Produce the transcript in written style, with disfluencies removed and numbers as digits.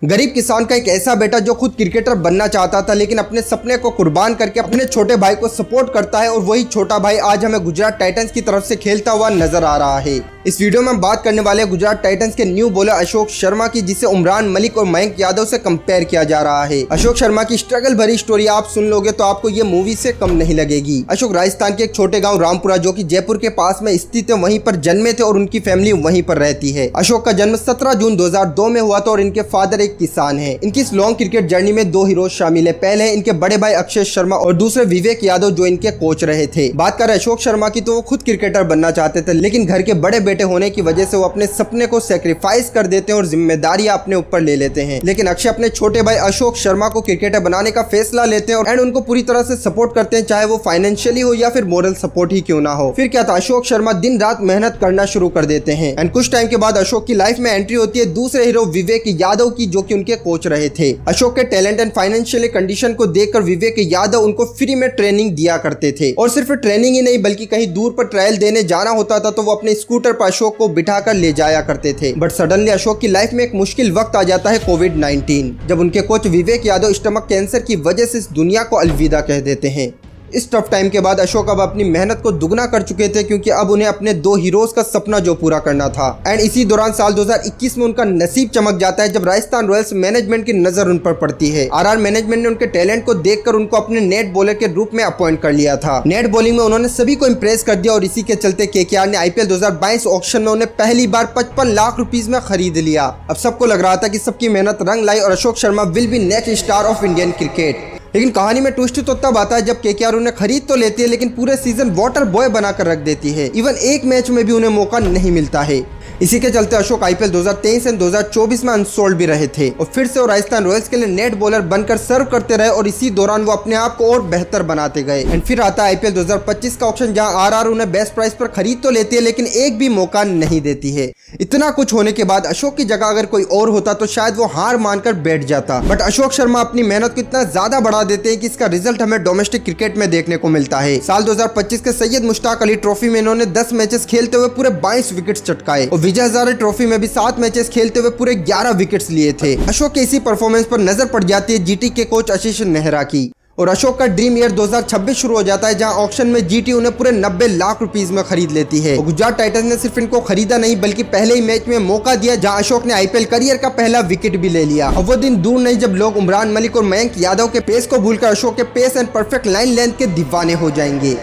गरीब किसान का एक ऐसा बेटा जो खुद क्रिकेटर बनना चाहता था लेकिन अपने सपने को कुर्बान करके अपने छोटे भाई को सपोर्ट करता है और वही छोटा भाई आज हमें गुजरात टाइटंस की तरफ से खेलता हुआ नजर आ रहा है। इस वीडियो में हम बात करने वाले हैं गुजरात टाइटंस के न्यू बॉलर अशोक शर्मा की, जिसे उमरान मलिक और मयंक यादव से कंपेयर किया जा रहा है। अशोक शर्मा की स्ट्रगल भरी स्टोरी आप सुन लोगे तो आपको ये मूवी से कम नहीं लगेगी। अशोक राजस्थान के एक छोटे गाँव रामपुरा जो की जयपुर के पास में स्थित है वहीं पर जन्मे थे और उनकी फैमिली वहीं पर रहती है। अशोक का जन्म 17 जून 2002 में हुआ था और इनके फादर एक किसान है। इनकी इस लॉन्ग क्रिकेट जर्नी में दो हीरोज शामिल है। पहले है इनके बड़े भाई अक्षय शर्मा और दूसरे विवेक यादव जो इनके कोच रहे थे। बात करें अशोक शर्मा की तो वो खुद क्रिकेटर बनना चाहते थे लेकिन घर के बड़े बेटे होने की वजह से वो अपने सपने को सेक्रीफाइस कर देते हैं और जिम्मेदारियां अपने ऊपर ले लेते हैं। लेकिन अक्षय अपने छोटे भाई अशोक शर्मा को क्रिकेटर बनाने का फैसला लेते हैं और उनको पूरी तरह से सपोर्ट करते हैं, चाहे वो फाइनेंशियली हो या फिर मोरल सपोर्ट ही क्यों ना हो। फिर क्या था, अशोक शर्मा दिन रात मेहनत करना शुरू कर देते हैं एंड कुछ टाइम के बाद अशोक की लाइफ में एंट्री होती है दूसरे हीरो विवेक यादव की, जो कि उनके कोच रहे थे। अशोक के टैलेंट एंड फाइनेंशियल कंडीशन को देखकर विवेक यादव उनको फ्री में ट्रेनिंग दिया करते थे और सिर्फ ट्रेनिंग ही नहीं बल्कि कहीं दूर पर ट्रायल देने जाना होता था तो वो अपने स्कूटर पर अशोक को बिठाकर ले जाया करते थे। बट सडनली अशोक की लाइफ में एक मुश्किल वक्त आ जाता है, कोविड-19, जब उनके कोच विवेक यादव स्टमक कैंसर की वजह से इस दुनिया को अलविदा कह देते हैं। इस टफ टाइम के बाद अशोक अब अपनी मेहनत को दुगना कर चुके थे क्योंकि अब उन्हें अपने दो हीरोज का सपना जो पूरा करना था। एंड इसी दौरान साल 2021 में उनका नसीब चमक जाता है जब राजस्थान रॉयल्स मैनेजमेंट की नजर उन पर पड़ती है। आरआर मैनेजमेंट ने उनके टैलेंट को देखकर उनको अपने नेट बॉलर के रूप में अपॉइंट कर लिया था। नेट बॉलिंग में उन्होंने सभी को इंप्रेस कर दिया और इसी के चलते केकेआर ने आईपीएल 2022 ऑक्शन में उन्हें पहली बार 55 लाख रुपीज में खरीद लिया। अब सबको लग रहा था कि सबकी मेहनत रंग लाई और Ashok Sharma will be next star of Indian cricket. लेकिन कहानी में ट्विस्ट तो तब आता है जब केकेआर उन्हें खरीद तो लेती है लेकिन पूरे सीजन वाटर बॉय बनाकर रख देती है। इवन एक मैच में भी उन्हें मौका नहीं मिलता है। इसी के चलते अशोक आईपीएल 2023 एंड 2024 में अनसोल्ड भी रहे थे और फिर से वो राजस्थान रॉयल्स के लिए नेट बॉलर बनकर सर्व करते रहे और इसी दौरान वो अपने आप को और बेहतर बनाते गए। एंड फिर आता है आईपीएल 2025 का ऑक्शन जहां आरआर उन्हें बेस्ट प्राइस पर खरीद तो लेती है लेकिन एक भी मौका नहीं देती है। इतना कुछ होने के बाद अशोक की जगह अगर कोई और होता तो शायद वो हार मानकर बैठ जाता। बट अशोक शर्मा अपनी मेहनत को इतना ज्यादा बढ़ा देते हैं कि इसका रिजल्ट हमें डोमेस्टिक क्रिकेट में देखने को मिलता है। साल 2025 के सैयद मुश्ताक अली ट्रॉफी में इन्होंने 10 मैचेस खेलते हुए पूरे 22 विकेट्स चटकाए और विजय हजारे ट्रॉफी में भी 7 मैचेस खेलते हुए पूरे 11 विकेट्स लिए थे। अशोक के इसी परफॉर्मेंस पर नजर पड़ जाती है जीटी के कोच आशीष नेहरा की और अशोक का ड्रीम ईयर 2026 शुरू हो जाता है जहां ऑक्शन में जीटी उन्हें पूरे 90 लाख रुपीस में खरीद लेती है। गुजरात टाइटंस ने सिर्फ इनको खरीदा नहीं बल्कि पहले ही मैच में मौका दिया जहां अशोक ने आईपीएल करियर का पहला विकेट भी ले लिया। अब वो दिन दूर नहीं जब लोग उमरान मलिक और मयंक यादव के पेस को भूलकर अशोक के pace and perfect line length के दीवाने हो जाएंगे।